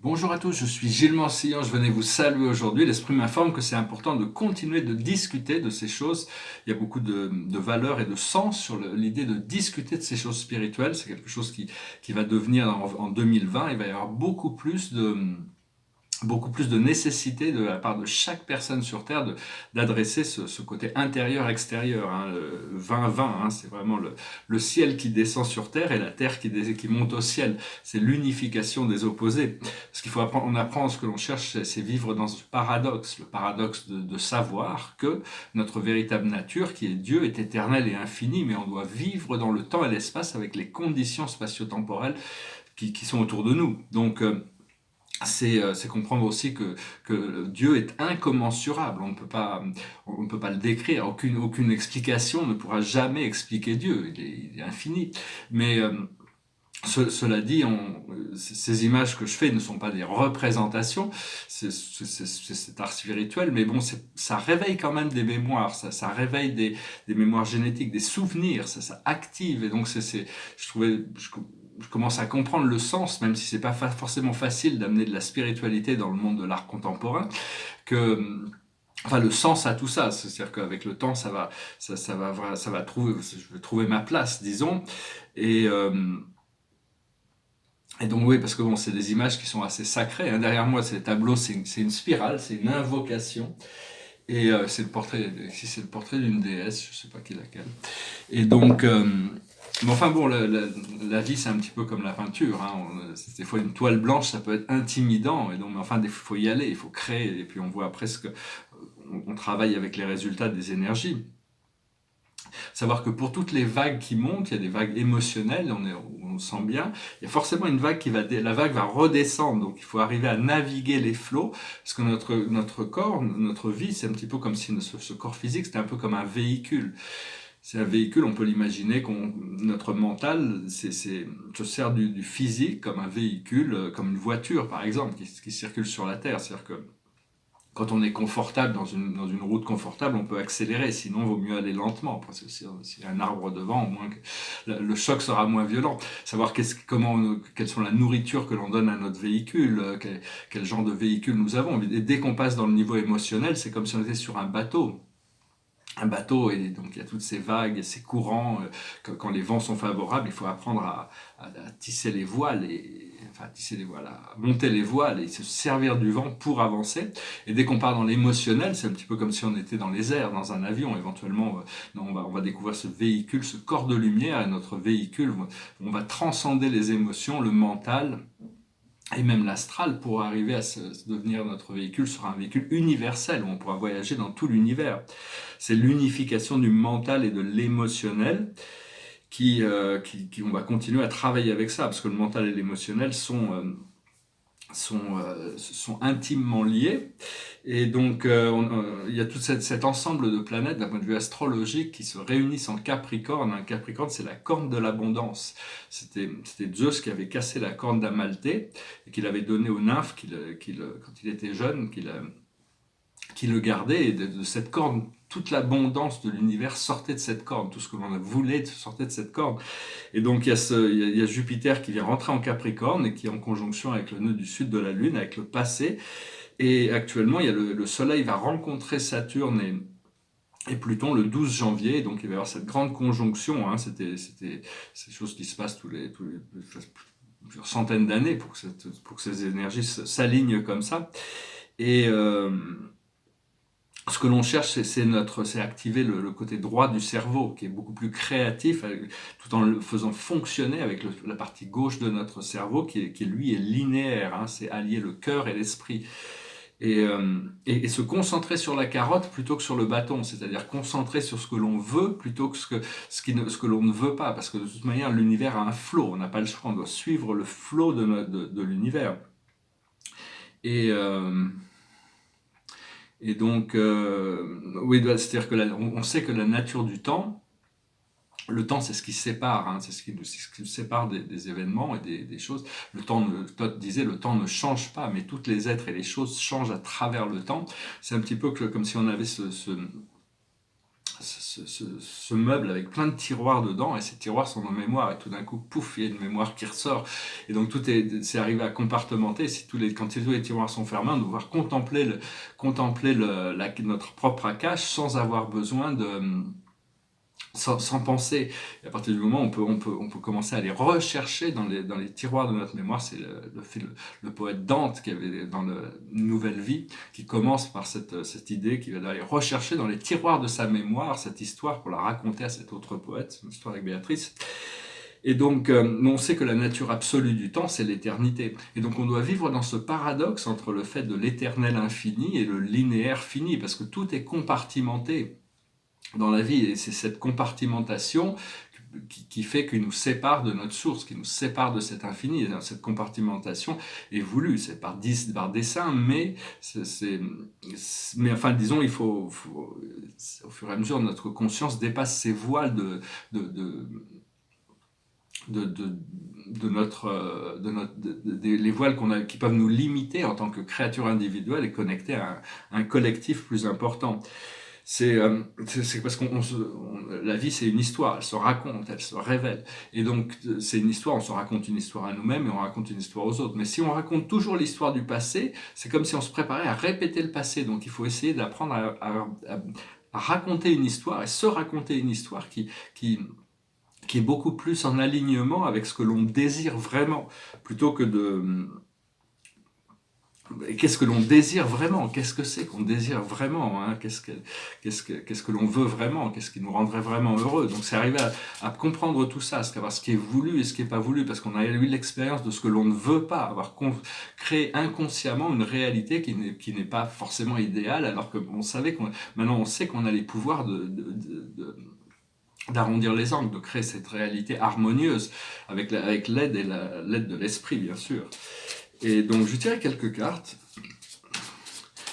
Bonjour à tous, je suis Gilles Mancillon, je venais vous saluer aujourd'hui. L'Esprit m'informe que c'est important de continuer de discuter de ces choses. Il y a beaucoup de valeurs et de sens sur l'idée de discuter de ces choses spirituelles. C'est quelque chose qui va devenir en 2020. Il va y avoir beaucoup plus de nécessité de la part de chaque personne sur Terre d'adresser ce côté intérieur-extérieur. Hein, le 20-20, hein, c'est vraiment le ciel qui descend sur Terre et la Terre qui monte au ciel. C'est l'unification des opposés. Ce qu'il faut apprendre, on apprend, ce que l'on cherche, c'est vivre dans ce paradoxe, le paradoxe de savoir que notre véritable nature, qui est Dieu, est éternelle et infinie, mais on doit vivre dans le temps et l'espace avec les conditions spatio-temporelles qui sont autour de nous. Donc, c'est comprendre aussi que Dieu est incommensurable. On ne peut pas le décrire. Aucune explication ne pourra jamais expliquer Dieu. Il est infini. Mais cela dit, ces images que je fais ne sont pas des représentations. C'est art spirituel, mais bon, ça réveille quand même des mémoires. Ça réveille des mémoires génétiques, des souvenirs. Ça active. Et donc, je commence à comprendre le sens, même si c'est pas forcément facile d'amener de la spiritualité dans le monde de l'art contemporain, enfin le sens à tout ça, c'est-à-dire qu'avec le temps ça va trouver, je vais trouver ma place, disons, et euh, et donc oui, parce que bon, c'est des images qui sont assez sacrées, hein. Derrière moi, c'est les tableaux, c'est une spirale, c'est une invocation. Et c'est le portrait, ici c'est le portrait d'une déesse, je sais pas qui est laquelle. Et donc, mais enfin bon, la vie c'est un petit peu comme la peinture, hein. Des fois une toile blanche ça peut être intimidant, et donc, mais enfin, il faut y aller, il faut créer, et puis on voit après on travaille avec les résultats des énergies. Savoir que pour toutes les vagues qui montent, il y a des vagues émotionnelles, on le sent bien, il y a forcément une vague la vague va redescendre, donc il faut arriver à naviguer les flots, parce que notre corps, notre vie, c'est un petit peu comme si ce corps physique, c'était un peu comme un véhicule. C'est un véhicule, on peut l'imaginer, notre mental se sert du physique comme un véhicule, comme une voiture par exemple, qui circule sur la Terre. C'est-à-dire que quand on est confortable dans une route confortable, on peut accélérer, sinon il vaut mieux aller lentement, parce que s'il y a un arbre devant, au moins le choc sera moins violent. Savoir quelles sont la nourriture que l'on donne à notre véhicule, quel genre de véhicule nous avons. Et dès qu'on passe dans le niveau émotionnel, c'est comme si on était sur un bateau. Et donc il y a toutes ces vagues et ces courants, quand les vents sont favorables, il faut apprendre à tisser les voiles, à monter les voiles et se servir du vent pour avancer. Et dès qu'on part dans l'émotionnel, c'est un petit peu comme si on était dans les airs, dans un avion. Éventuellement, on va découvrir ce véhicule, ce corps de lumière, et notre véhicule, on va transcender les émotions, le mental, et même l'astral, pour arriver à devenir, notre véhicule sera un véhicule universel où on pourra voyager dans tout l'univers. C'est l'unification du mental et de l'émotionnel on va continuer à travailler avec ça, parce que le mental et l'émotionnel sont intimement liés. Et donc, il y a tout cet ensemble de planètes, d'un point de vue astrologique, qui se réunissent en Capricorne. Un Capricorne, c'est la corne de l'abondance. C'était Zeus qui avait cassé la corne d'Amalthée et qu'il avait donnée aux nymphes quand il était jeune, qui le gardait. Et de cette corne, toute l'abondance de l'univers sortait de cette corne. Tout ce que l'on voulait sortait de cette corne. Et donc il y a Jupiter qui vient rentrer en Capricorne et qui est en conjonction avec le nœud du sud de la Lune, avec le passé. Et actuellement, il y a le Soleil va rencontrer Saturne et Pluton le 12 janvier. Donc il va y avoir cette grande conjonction. Hein. C'était ces choses qui se passent plusieurs centaines d'années pour que ces énergies s'alignent comme ça. Et ce que l'on cherche, c'est activer le côté droit du cerveau, qui est beaucoup plus créatif, tout en le faisant fonctionner avec la partie gauche de notre cerveau, lui est linéaire. Hein, c'est allier le cœur et l'esprit. Et se concentrer sur la carotte plutôt que sur le bâton, c'est-à-dire concentrer sur ce que l'on veut plutôt que ce que l'on ne veut pas, parce que de toute manière l'univers a un flot, on n'a pas le choix, on doit suivre le flot de l'univers. Et, euh, et donc, oui, c'est-à-dire que on sait que la nature du temps, le temps, c'est ce qui sépare, hein, c'est ce qui nous sépare des événements et des choses. Todd disait, le temps ne change pas, mais tous les êtres et les choses changent à travers le temps. C'est un petit peu comme si on avait ce meuble avec plein de tiroirs dedans, et ces tiroirs sont nos mémoires, et tout d'un coup, pouf, il y a une mémoire qui ressort, et donc c'est arrivé à compartimenter. Si quand tous les tiroirs sont fermés, on doit pouvoir contempler notre propre cache sans avoir besoin sans penser. Et à partir du moment où on peut commencer à les rechercher dans les tiroirs de notre mémoire. C'est le poète Dante qui avait dans la Nouvelle Vie, qui commence par cette idée qu'il va aller rechercher dans les tiroirs de sa mémoire cette histoire pour la raconter à cet autre poète, une histoire avec Béatrice. Et donc, on sait que la nature absolue du temps, c'est l'éternité. Et donc, on doit vivre dans ce paradoxe entre le fait de l'éternel infini et le linéaire fini, parce que tout est compartimenté dans la vie, et c'est cette compartimentation qui fait qu'il nous sépare de notre source, qui nous sépare de cet infini. Et cette compartimentation est voulue, c'est par dessein, mais enfin, disons, il faut au fur et à mesure, notre conscience dépasse ces voiles les voiles qui peuvent nous limiter en tant que créature individuelle et connecter à un collectif plus important. C'est parce la vie, c'est une histoire, elle se raconte, elle se révèle. Et donc, c'est une histoire, on se raconte une histoire à nous-mêmes et on raconte une histoire aux autres. Mais si on raconte toujours l'histoire du passé, c'est comme si on se préparait à répéter le passé. Donc, il faut essayer d'apprendre à raconter une histoire et se raconter une histoire qui est beaucoup plus en alignement avec ce que l'on désire vraiment, plutôt que qu'est-ce que l'on désire vraiment? Qu'est-ce que c'est qu'on désire vraiment, hein? Qu'est-ce que l'on veut vraiment? Qu'est-ce qui nous rendrait vraiment heureux? Donc c'est arriver à comprendre tout ça, savoir ce qui est voulu et ce qui n'est pas voulu, parce qu'on a eu l'expérience de ce que l'on ne veut pas, avoir créé inconsciemment une réalité qui n'est pas forcément idéale, alors que maintenant on sait qu'on a les pouvoirs d'arrondir les angles, de créer cette réalité harmonieuse avec l'aide l'aide de l'esprit, bien sûr. Et donc, je tirerai quelques cartes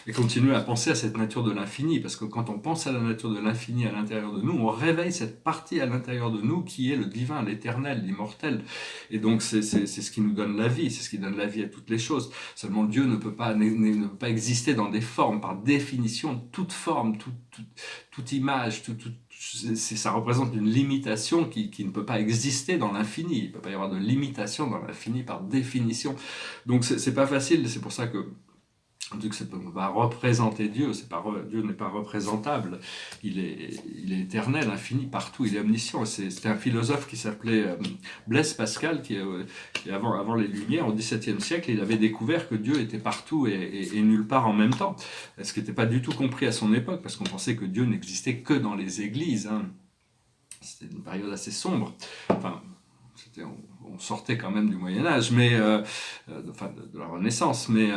et continuer à penser à cette nature de l'infini, parce que quand on pense à la nature de l'infini à l'intérieur de nous, on réveille cette partie à l'intérieur de nous qui est le divin, l'éternel, l'immortel. Et donc, c'est ce qui nous donne la vie, c'est ce qui donne la vie à toutes les choses. Seulement, Dieu ne peut pas exister dans des formes. Par définition, toute forme, toute image, ça représente une limitation qui ne peut pas exister dans l'infini. Il ne peut pas y avoir de limitation dans l'infini par définition. Donc, c'est pas facile, c'est pour ça que on va représenter Dieu. Dieu n'est pas représentable. Il est éternel, infini, partout. Il est omniscient. C'était un philosophe qui s'appelait Blaise Pascal, qui avant les Lumières, au XVIIe siècle, il avait découvert que Dieu était partout et nulle part en même temps. Ce qui n'était pas du tout compris à son époque, parce qu'on pensait que Dieu n'existait que dans les églises. Hein. C'était une période assez sombre. Enfin, on sortait quand même du Moyen-Âge, mais de la Renaissance, mais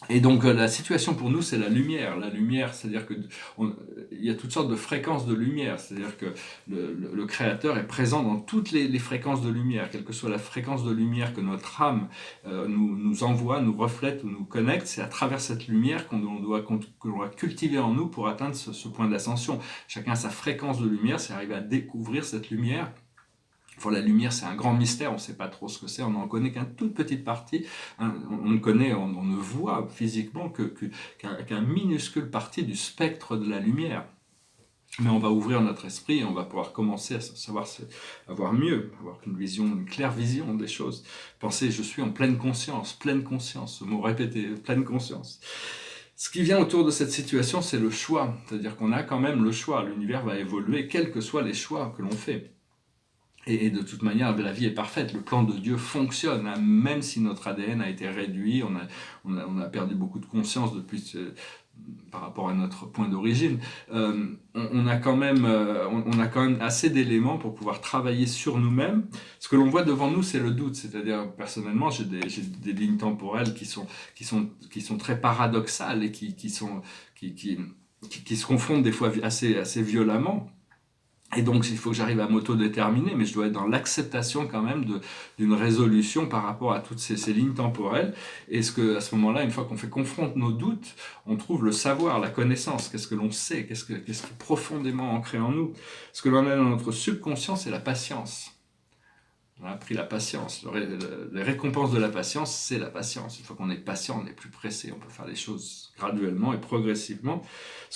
et donc la situation pour nous, c'est la lumière. La lumière, c'est-à-dire que il y a toutes sortes de fréquences de lumière. C'est-à-dire que le Créateur est présent dans toutes les fréquences de lumière, quelle que soit la fréquence de lumière que notre âme nous envoie, nous reflète ou nous connecte. C'est à travers cette lumière qu'on doit cultiver en nous pour atteindre ce point d'ascension. Chacun a sa fréquence de lumière, c'est arriver à découvrir cette lumière. Pour la lumière, c'est un grand mystère, on ne sait pas trop ce que c'est, on n'en connaît qu'une toute petite partie, hein, on ne voit physiquement qu'un minuscule partie du spectre de la lumière. Mais on va ouvrir notre esprit et on va pouvoir commencer à voir mieux, avoir une claire vision des choses. Penser, je suis en pleine conscience, ce mot répété, pleine conscience. Ce qui vient autour de cette situation, c'est le choix, c'est-à-dire qu'on a quand même le choix, l'univers va évoluer, quels que soient les choix que l'on fait. Et de toute manière, la vie est parfaite, le plan de Dieu fonctionne, hein, même si notre ADN a été réduit, on a perdu beaucoup de conscience depuis par rapport à notre point d'origine. On a quand même assez d'éléments pour pouvoir travailler sur nous-mêmes. Ce que l'on voit devant nous, c'est le doute. C'est-à-dire, personnellement, j'ai des lignes temporelles qui sont très paradoxales et qui se confondent des fois assez violemment. Et donc, il faut que j'arrive à m'autodéterminer, mais je dois être dans l'acceptation quand même d'une résolution par rapport à toutes ces lignes temporelles. Et à ce moment-là, une fois qu'on confronte nos doutes, on trouve le savoir, la connaissance. Qu'est-ce que l'on sait? Qu'est-ce qui est profondément ancré en nous? Ce que l'on a dans notre subconscient, c'est la patience. On a appris la patience. Les récompenses de la patience, c'est la patience. Une fois qu'on est patient, on est plus pressé. On peut faire les choses graduellement et progressivement.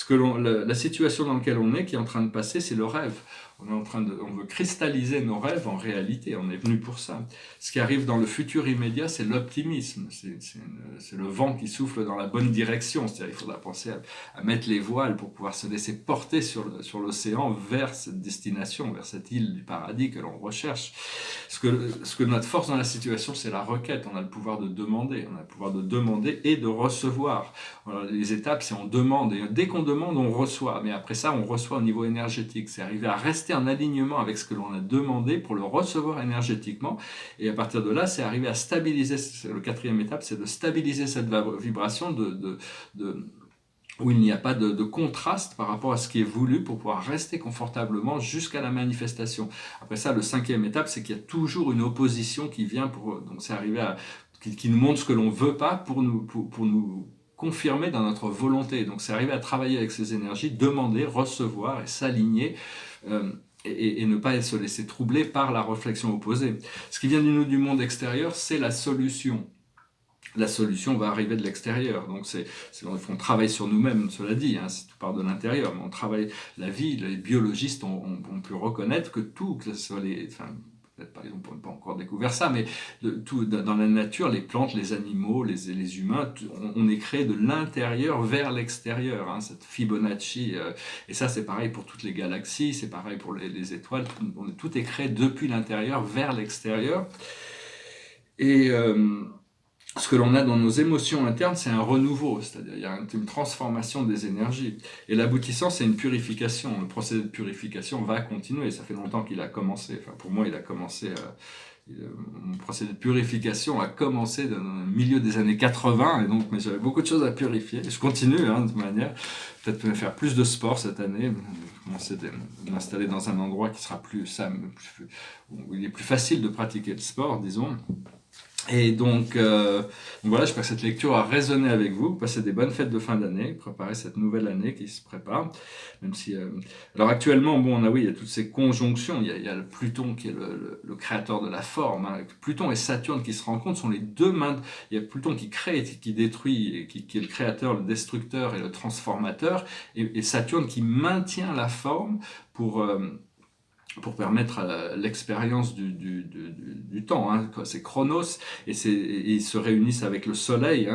La situation dans laquelle on est, qui est en train de passer, c'est le rêve. On veut cristalliser nos rêves en réalité. On est venu pour ça. Ce qui arrive dans le futur immédiat, c'est l'optimisme. C'est le vent qui souffle dans la bonne direction. C'est-à-dire qu'il faudra penser à mettre les voiles pour pouvoir se laisser porter sur l'océan vers cette destination, vers cette île du paradis que l'on recherche. Ce que notre force dans la situation, c'est la requête. On a le pouvoir de demander. On a le pouvoir de demander et de recevoir. Alors, les étapes, c'est on demande. Et dès qu'on demande, on reçoit. Mais après ça, on reçoit au niveau énergétique. C'est arriver à rester en alignement avec ce que l'on a demandé pour le recevoir énergétiquement. Et à partir de là, c'est arriver à stabiliser. Le quatrième étape, c'est de stabiliser cette vibration où il n'y a pas de contraste par rapport à ce qui est voulu pour pouvoir rester confortablement jusqu'à la manifestation. Après ça, le cinquième étape, c'est qu'il y a toujours une opposition qui vient donc c'est arriver qui nous montre ce que l'on veut pas pour nous confirmer dans notre volonté. Donc c'est arriver à travailler avec ces énergies, demander, recevoir et s'aligner. Et ne pas se laisser troubler par la réflexion opposée. Ce qui vient du monde extérieur, c'est la solution. La solution va arriver de l'extérieur. Donc on travaille sur nous-mêmes, cela dit, tout part de l'intérieur, mais on travaille la vie. Les biologistes ont pu reconnaître que tout, que ce soit peut-être par exemple, on n'a pas encore découvert ça, mais tout dans la nature, les plantes, les animaux, les humains, on est créé de l'intérieur vers l'extérieur, cette Fibonacci. Et ça, c'est pareil pour toutes les galaxies, c'est pareil pour les étoiles. Tout est créé depuis l'intérieur vers l'extérieur. Et ce que l'on a dans nos émotions internes, c'est un renouveau, c'est-à-dire il y a une transformation des énergies. Et l'aboutissant, c'est une purification. Le procédé de purification va continuer. Ça fait longtemps qu'il a commencé. Enfin, pour moi, il a commencé. Mon procédé de purification a commencé dans le milieu des années 80, et donc mais j'avais beaucoup de choses à purifier. Et je continue de toute manière. Peut-être faire plus de sport cette année. Commencer à m'installer dans un endroit qui sera où il est plus facile de pratiquer le sport, disons. Et donc voilà, j'espère que cette lecture a résonné avec vous. Passez des bonnes fêtes de fin d'année, préparez cette nouvelle année qui se prépare. Même si, alors actuellement, il y a toutes ces conjonctions. Il y a le Pluton qui est le créateur de la forme. Pluton et Saturne qui se rencontrent sont les deux mains. Il y a Pluton qui crée, qui détruit, et qui est le créateur, le destructeur et le transformateur, et Saturne qui maintient la forme pour permettre l'expérience du temps. C'est Chronos, et ils se réunissent avec le Soleil,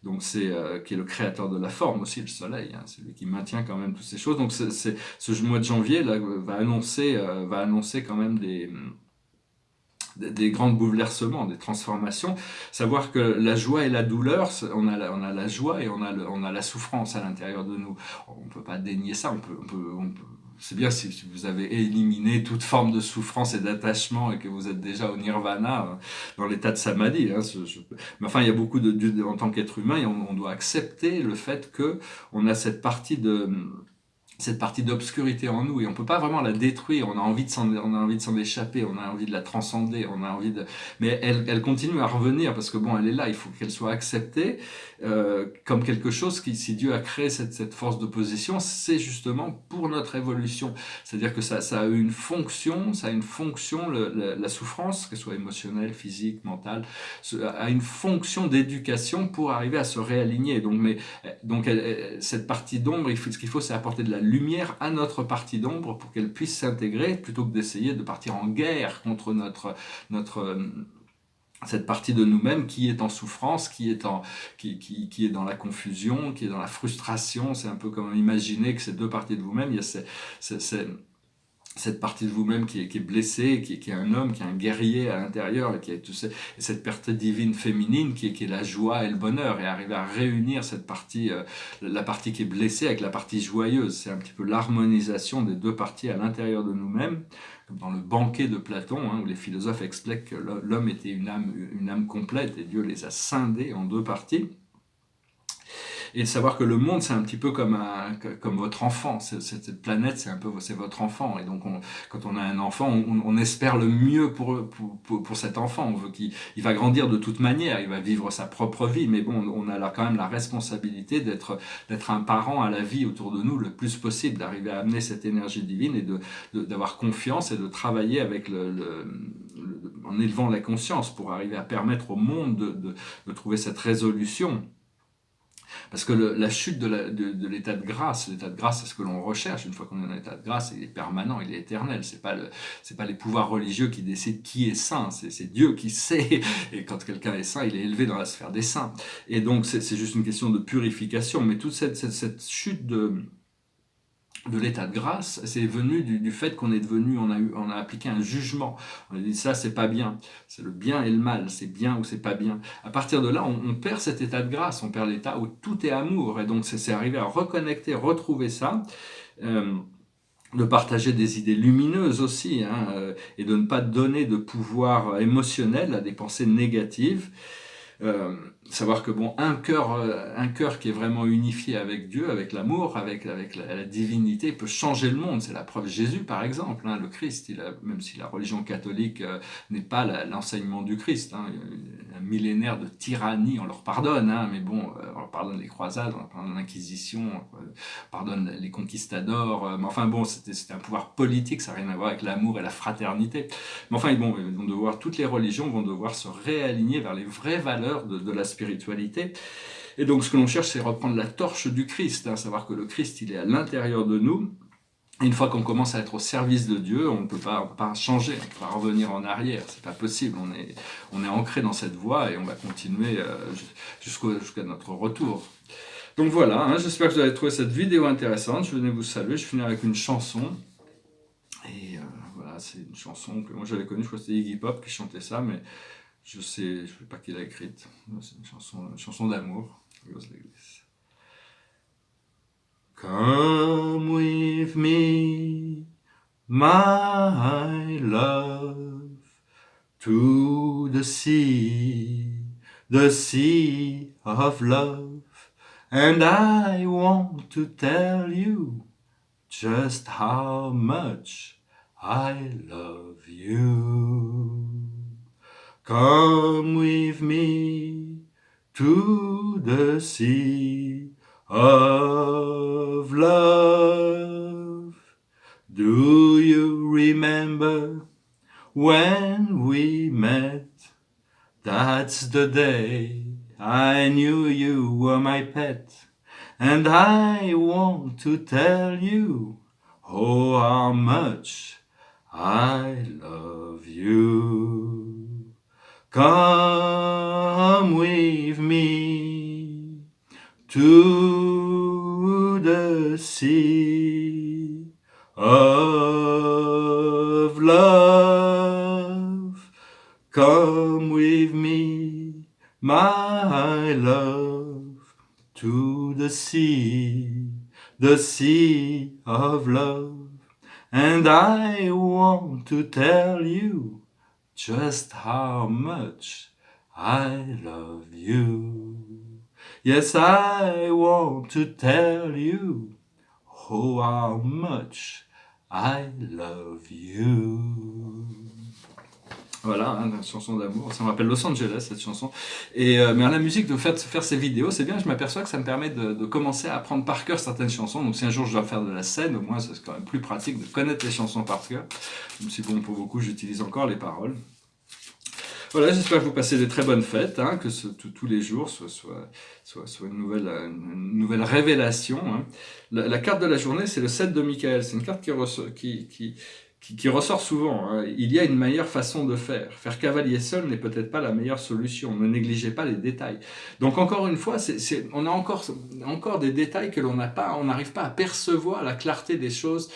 donc c'est qui est le créateur de la forme aussi, le Soleil. C'est lui qui maintient quand même toutes ces choses. Donc ce mois de janvier là, va annoncer quand même des grands bouleversements, des transformations. Savoir que la joie et la douleur, on a la joie et on a la souffrance à l'intérieur de nous. On peut pas dénier ça. C'est bien si vous avez éliminé toute forme de souffrance et d'attachement et que vous êtes déjà au nirvana, dans l'état de samadhi. Mais enfin, il y a beaucoup en tant qu'être humain, et on doit accepter le fait que on a cette partie d'obscurité en nous, et on peut pas vraiment la détruire. On a envie de s'en échapper, on a envie de la transcender, mais elle continue à revenir, parce que elle est là. Il faut qu'elle soit acceptée comme quelque chose si Dieu a créé cette force d'opposition, c'est justement pour notre évolution. C'est-à-dire que ça a une fonction, la souffrance, que ce soit émotionnelle, physique, mentale, a une fonction d'éducation pour arriver à se réaligner. Donc cette partie d'ombre, ce qu'il faut, c'est apporter de la lumière à notre partie d'ombre pour qu'elle puisse s'intégrer, plutôt que d'essayer de partir en guerre contre cette partie de nous-mêmes qui est en souffrance, qui est dans la confusion, qui est dans la frustration. C'est un peu comme imaginer que ces deux parties de vous-même, il y a cette partie de vous-même qui est blessée, qui est un homme, qui est un guerrier à l'intérieur, et cette partie divine féminine qui est la joie et le bonheur, et arriver à réunir cette partie, la partie qui est blessée avec la partie joyeuse. C'est un petit peu l'harmonisation des deux parties à l'intérieur de nous-mêmes, comme dans le banquet de Platon, où les philosophes expliquent que l'homme était une âme complète, et Dieu les a scindés en deux parties. et de savoir que le monde, c'est un petit peu comme votre enfant. Cette planète, c'est votre enfant. Et donc, quand on a un enfant, on espère le mieux pour cet enfant. On veut il va grandir de toute manière, il va vivre sa propre vie. Mais bon, on a là quand même la responsabilité d'être un parent à la vie autour de nous le plus possible, d'arriver à amener cette énergie divine et d'avoir confiance et de travailler avec en élevant la conscience pour arriver à permettre au monde de trouver cette résolution. Parce que la chute de l'état de grâce, c'est ce que l'on recherche. Une fois qu'on est dans l'état de grâce, il est permanent, il est éternel. C'est pas les pouvoirs religieux qui décident qui est saint, c'est Dieu qui sait. Et quand quelqu'un est saint, il est élevé dans la sphère des saints. Et donc c'est juste une question de purification. Mais toute cette chute de l'état de grâce, c'est venu du fait qu'on est devenu, on a appliqué un jugement. On a dit ça, c'est pas bien. C'est le bien et le mal, c'est bien ou c'est pas bien. À partir de là, on perd cet état de grâce, on perd l'état où tout est amour. Et donc, c'est arriver à reconnecter, retrouver ça. De partager des idées lumineuses aussi, et de ne pas donner de pouvoir émotionnel à des pensées négatives. Savoir que bon, un cœur qui est vraiment unifié avec Dieu, avec l'amour, avec la divinité, peut changer le monde. C'est la preuve Jésus, par exemple, le Christ. Même si la religion catholique n'est pas l'enseignement du Christ, un millénaire de tyrannie, on leur pardonne, mais bon, on leur pardonne les croisades, on leur pardonne l'Inquisition, on pardonne les conquistadors. Mais enfin bon, c'était un pouvoir politique, ça n'a rien à voir avec l'amour et la fraternité. Mais enfin, bon, toutes les religions vont devoir se réaligner vers les vraies valeurs de la spiritualité. Et donc, ce que l'on cherche, c'est reprendre la torche du Christ, savoir que le Christ, il est à l'intérieur de nous. Et une fois qu'on commence à être au service de Dieu, on ne peut pas changer, on ne peut pas revenir en arrière, c'est pas possible. On est ancré dans cette voie et on va continuer jusqu'à notre retour. Donc voilà, j'espère que vous avez trouvé cette vidéo intéressante. Je venais vous saluer, je finis avec une chanson. Et voilà, c'est une chanson que moi j'avais connue, je crois que c'était Iggy Pop qui chantait ça, mais je sais pas qui l'a écrite. C'est une chanson d'amour. Come with me, my love, to the sea of love, and I want to tell you just how much I love you. Come with me to the sea of love. Do you remember when we met? That's the day I knew you were my pet. And I want to tell you, oh, how much I love you. Come with me to the sea of love. Come with me, my love, to the sea of love. And I want to tell you just how much I love you. Yes, I want to tell you, oh, how much I love you. Voilà, une chanson d'amour. Ça me rappelle Los Angeles, cette chanson. Et mais la musique, de faire ces vidéos, c'est bien. Je m'aperçois que ça me permet de commencer à apprendre par cœur certaines chansons. Donc si un jour je dois faire de la scène, au moins c'est quand même plus pratique de connaître les chansons par cœur. Même si bon, pour beaucoup, j'utilise encore les paroles. Voilà, j'espère que vous passez des très bonnes fêtes, que tous les jours soit une nouvelle révélation. La carte de la journée, c'est le 7 de Michael. C'est une carte qui ressort souvent. Il y a une meilleure façon de faire. Faire cavalier seul n'est peut-être pas la meilleure solution. Ne négligez pas les détails. Donc encore une fois, on a encore des détails que on n'arrive pas à percevoir la clarté des choses.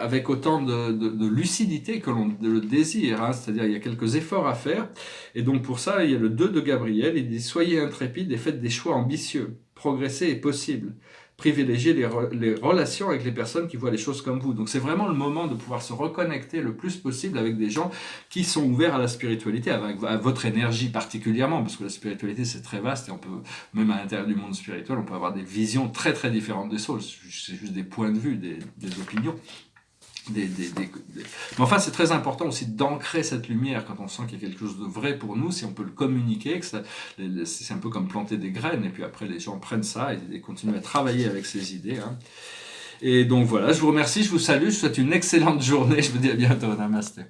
Avec autant de lucidité que l'on le désire, c'est-à-dire il y a quelques efforts à faire, et donc pour ça il y a le 2 de Gabriel, il dit « Soyez intrépides et faites des choix ambitieux, progresser est possible, privilégier les relations avec les personnes qui voient les choses comme vous. Donc c'est vraiment le moment de pouvoir se reconnecter le plus possible avec des gens qui sont ouverts à la spiritualité, à votre énergie particulièrement, parce que la spiritualité c'est très vaste et on peut, même à l'intérieur du monde spirituel, on peut avoir des visions très très différentes des choses. C'est juste des points de vue, des opinions. Mais enfin, c'est très important aussi d'ancrer cette lumière quand on sent qu'il y a quelque chose de vrai pour nous, si on peut le communiquer, c'est un peu comme planter des graines, et puis après les gens prennent ça et continuent à travailler avec ces idées. Hein. Et donc voilà, je vous remercie, je vous salue, je vous souhaite une excellente journée, je vous dis à bientôt, namasté.